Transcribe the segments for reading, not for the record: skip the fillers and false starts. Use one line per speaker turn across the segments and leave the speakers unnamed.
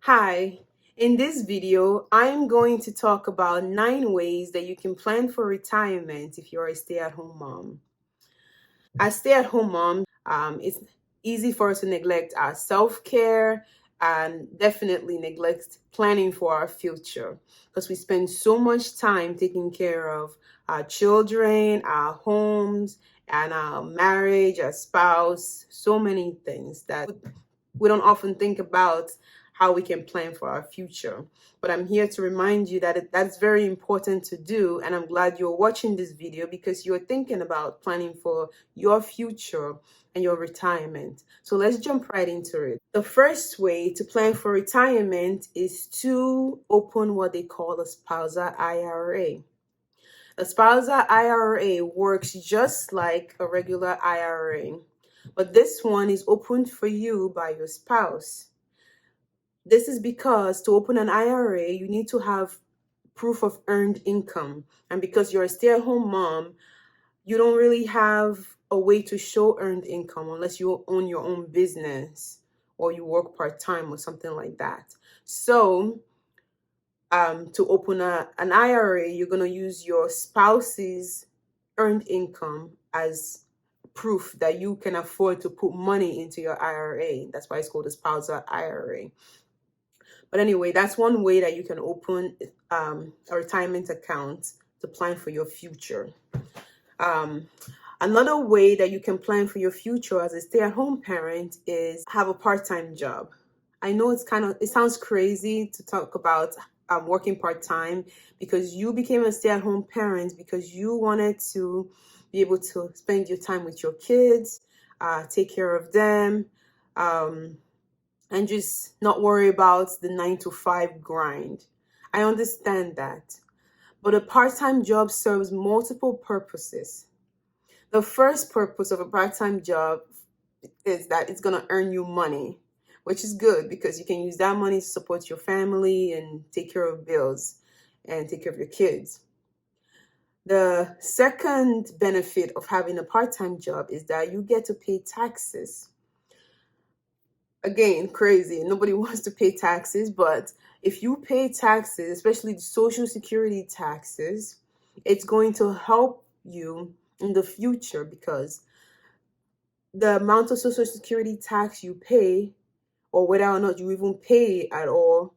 Hi, in this video, I'm going to talk about 9 ways that you can plan for retirement if you're a stay-at-home mom. As stay-at-home moms, it's easy for us to neglect our self-care and definitely neglect planning for our future because we spend so much time taking care of our children, our homes, and our marriage, our spouse, so many things that we don't often think about how we can plan for our future. But I'm here to remind you that that's very important to do. And I'm glad you're watching this video because you're thinking about planning for your future and your retirement. So let's jump right into it. The first way to plan for retirement is to open what they call a spousal IRA. A spousal IRA works just like a regular IRA, but this one is opened for you by your spouse. This is because to open an IRA, you need to have proof of earned income. And because you're a stay-at-home mom, you don't really have a way to show earned income unless you own your own business or you work part-time or something like that. So to open an IRA, you're going to use your spouse's earned income as proof that you can afford to put money into your IRA. That's why it's called a spousal IRA. But anyway, that's one way that you can open a retirement account to plan for your future. Another way that you can plan for your future as a stay-at-home parent is have a part-time job. I know it sounds crazy to talk about working part-time because you became a stay-at-home parent because you wanted to be able to spend your time with your kids, take care of them, and just not worry about the 9 to 5 grind. I understand that. But a part-time job serves multiple purposes. The first purpose of a part-time job is that it's going to earn you money, which is good because you can use that money to support your family and take care of bills and take care of your kids. The second benefit of having a part-time job is that you get to pay taxes. Again, crazy. Nobody wants to pay taxes, but if you pay taxes, especially the Social Security taxes, it's going to help you in the future because the amount of Social Security tax you pay, or whether or not you even pay at all,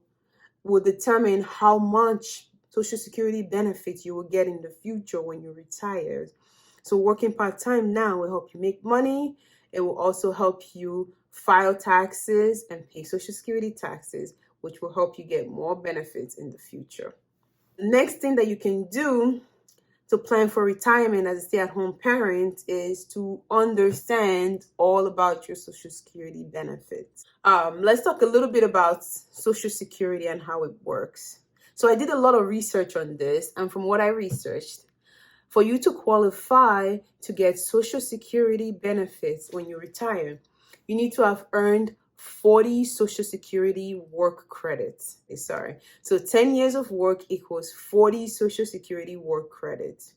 will determine how much Social Security benefits you will get in the future when you retire. So working part-time now will help you make money. It will also help you file taxes and pay Social Security taxes, which will help you get more benefits in the future. The next thing that you can do to plan for retirement as a stay-at-home parent is to understand all about your Social Security benefits. Let's talk a little bit about Social Security and how it works. So I did a lot of research on this, and from what I researched, for you to qualify to get Social Security benefits when you retire, you need to have earned 40 Social Security work credits. So 10 years of work equals 40 Social Security work credits.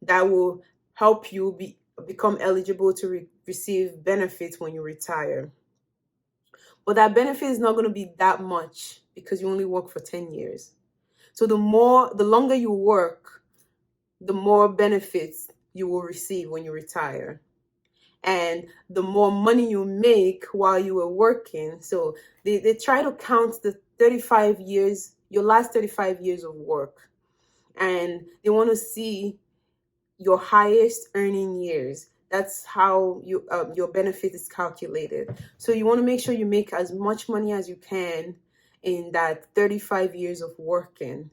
That will help you become eligible to receive benefits when you retire. But that benefit is not going to be that much because you only work for 10 years. So the longer you work, the more benefits you will receive when you retire. And the more money you make while you were working. So they try to count the 35 years, your last 35 years of work. And they want to see your highest earning years. That's how your benefit is calculated. So you want to make sure you make as much money as you can in that 35 years of working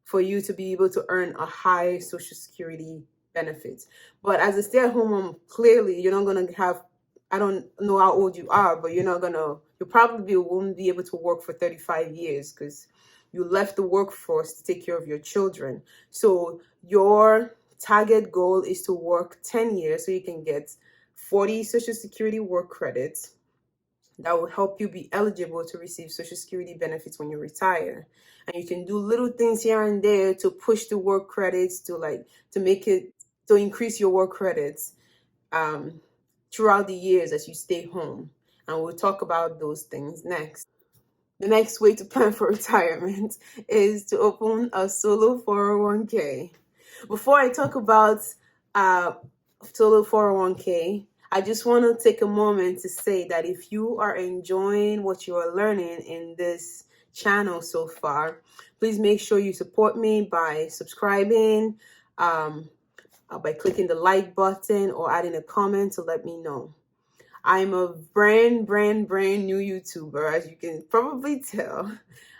for you to be able to earn a high Social Security benefits. But as a stay-at-home mom, clearly you're not going to have, I don't know how old you are, but you probably won't be able to work for 35 years because you left the workforce to take care of your children. So your target goal is to work 10 years so you can get 40 Social Security work credits that will help you be eligible to receive Social Security benefits when you retire. And you can do little things here and there to push the work credits to increase your work credits throughout the years as you stay home. And we'll talk about those things next. The next way to plan for retirement is to open a solo 401k. Before I talk about uh, solo 401k, I just want to take a moment to say that if you are enjoying what you are learning in this channel so far, please make sure you support me by subscribing, by clicking the like button, or adding a comment to let me know. I'm a brand new YouTuber, as you can probably tell.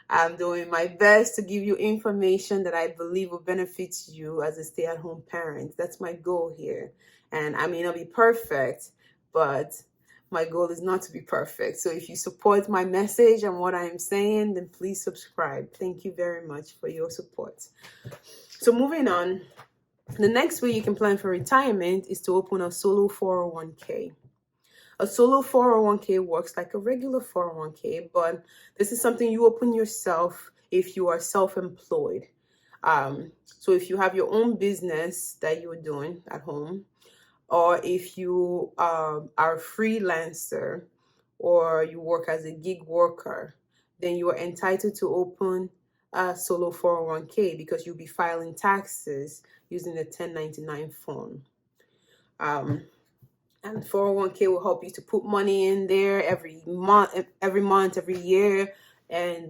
I'm doing my best to give you information that I believe will benefit you as a stay-at-home parent. That's my goal here. And I may not be perfect, but my goal is not to be perfect. So if you support my message and what I'm saying, then please subscribe. Thank you very much for your support. So moving on, the next way you can plan for retirement is to open a solo 401k. A solo 401k works like a regular 401k, but this is something you open yourself if you are self-employed. So if you have your own business that you're doing at home, or if you are a freelancer, or you work as a gig worker, then you are entitled to open a solo 401k because you'll be filing taxes using the 1099 form. And 401k will help you to put money in there every month, every year, and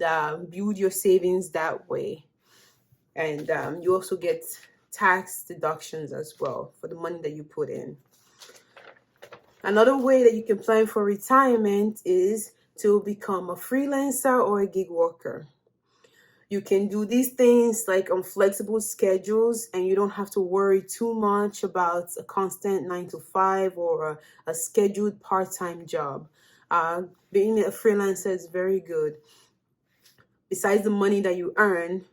build your savings that way. And you also get tax deductions as well for the money that you put in. Another way that you can plan for retirement is to become a freelancer or a gig worker. You can do these things like on flexible schedules, and you don't have to worry too much about a constant 9 to 5 or a scheduled part-time job. Being a freelancer is very good. Besides the money that you earn,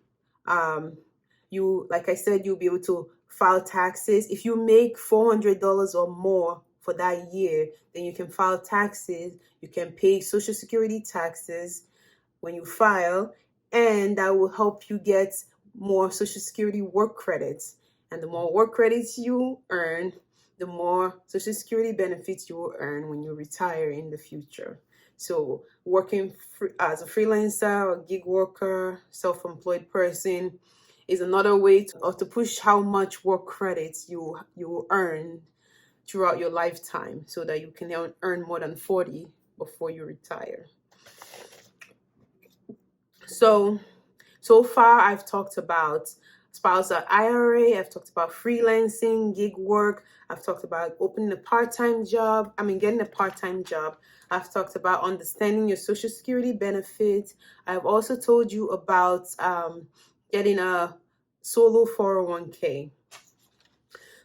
like I said, you'll be able to file taxes. If you make $400 or more for that year, then you can file taxes. You can pay Social Security taxes when you file, and that will help you get more Social Security work credits. And the more work credits you earn, the more Social Security benefits you will earn when you retire in the future. So working as a freelancer, a gig worker, self-employed person is another way to push how much work credits you will earn throughout your lifetime, so that you can earn more than 40 before you retire. So far I've talked about spousal IRA, I've talked about freelancing, gig work, I've talked about opening a part-time job, getting a part-time job. I've talked about understanding your Social Security benefits. I've also told you about getting a solo 401k.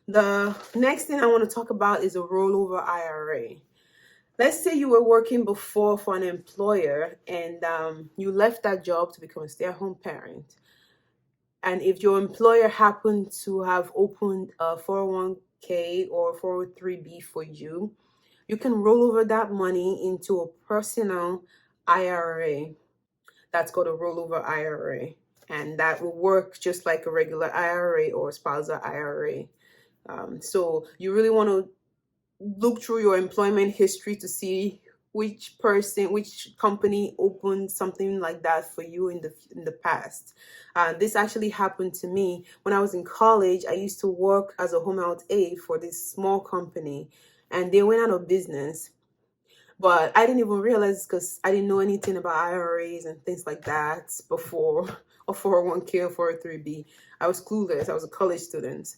The next thing I want to talk about is a rollover IRA. Let's say you were working before for an employer, and you left that job to become a stay-at-home parent. And if your employer happened to have opened a 401k or 403b for you, you can roll over that money into a personal IRA. That's called a rollover IRA. And that will work just like a regular IRA or spousal IRA. So you really want to look through your employment history to see which company opened something like that for you in the past. This actually happened to me when I was in college. I used to work as a home health aide for this small company, and they went out of business. But I didn't even realize, because I didn't know anything about IRAs and things like that before, or 401k or 403b. I was clueless. I was a college student.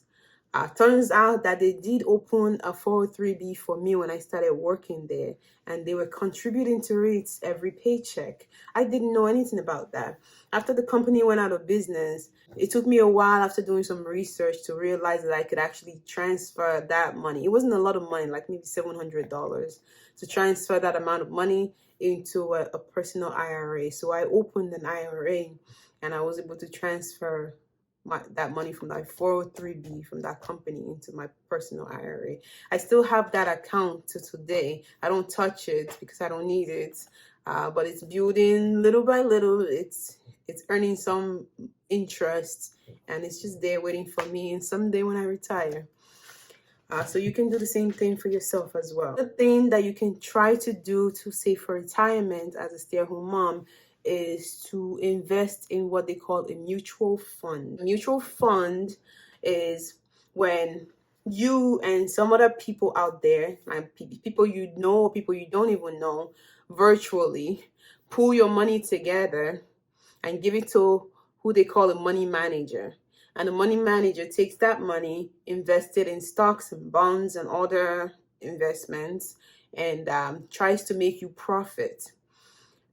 Turns out that they did open a 403b for me when I started working there, and they were contributing to it every paycheck. I didn't know anything about that. After the company went out of business, it took me a while after doing some research to realize that I could actually transfer that money. It wasn't a lot of money, like maybe $700, to transfer that amount of money into a personal IRA. So I opened an IRA, and I was able to transfer that money from that 403b from that company into my personal IRA. I still have that account to today. I don't touch it because I don't need it, but it's building little by little. It's earning some interest, and it's just there waiting for me, and someday when I retire. So you can do the same thing for yourself as well. The thing that you can try to do to save for retirement as a stay-at-home mom is to invest in what they call a mutual fund. A mutual fund is when you and some other people out there, and people you know, people you don't even know, virtually pull your money together and give it to who they call a money manager. And the money manager takes that money, invested in stocks and bonds and other investments, and tries to make you profit.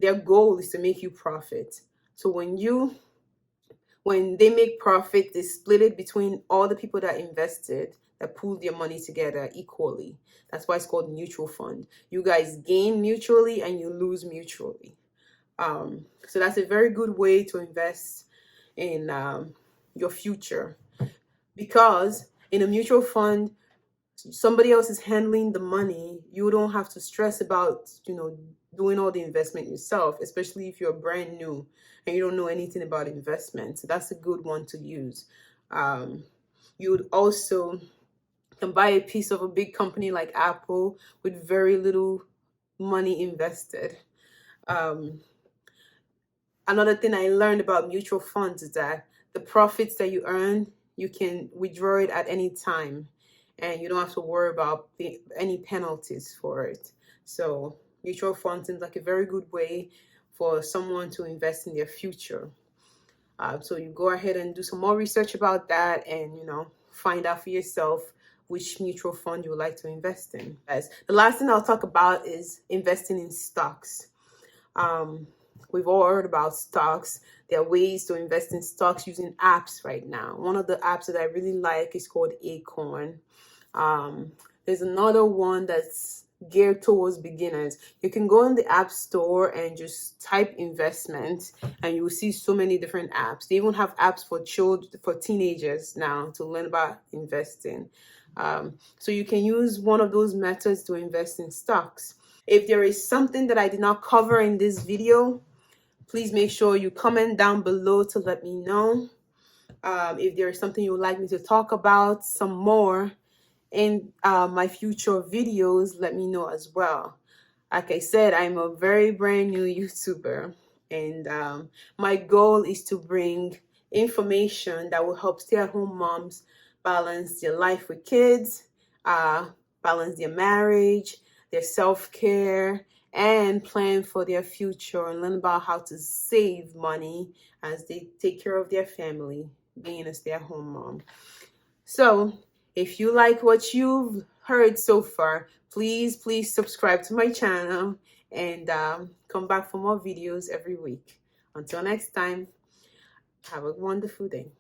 Their goal is to make you profit. So when they make profit, they split it between all the people that invested, that pooled their money together equally. That's why it's called mutual fund. You guys gain mutually and you lose mutually. So that's a very good way to invest in your future, because in a mutual fund, somebody else is handling the money. You don't have to stress about doing all the investment yourself, especially if you're brand new and you don't know anything about investment. So that's a good one to use. You would also can buy a piece of a big company like Apple with very little money invested. Another thing I learned about mutual funds is that the profits that you earn, you can withdraw it at any time, and you don't have to worry about any penalties for it. So mutual funds seems like a very good way for someone to invest in their future. So you go ahead and do some more research about that, and find out for yourself which mutual fund you would like to invest in. As the last thing I'll talk about is investing in stocks. We've all heard about stocks. There are ways to invest in stocks using apps right now. One of the apps that I really like is called Acorn. There's another one that's geared towards beginners. You can go in the app store and just type investment, and you will see so many different apps. They even have apps for children, for teenagers now, to learn about investing. So you can use one of those methods to invest in stocks. If there is something that I did not cover in this video, please make sure you comment down below to let me know. If there is something you would like me to talk about some more in my future videos, let me know as well. Like I said, I'm a very brand new YouTuber, and my goal is to bring information that will help stay-at-home moms balance their life with kids, balance their marriage, their self-care, and plan for their future, and learn about how to save money as they take care of their family, being a stay-at-home mom. So if you like what you've heard so far, please subscribe to my channel, and come back for more videos every week. Until next time, have a wonderful day.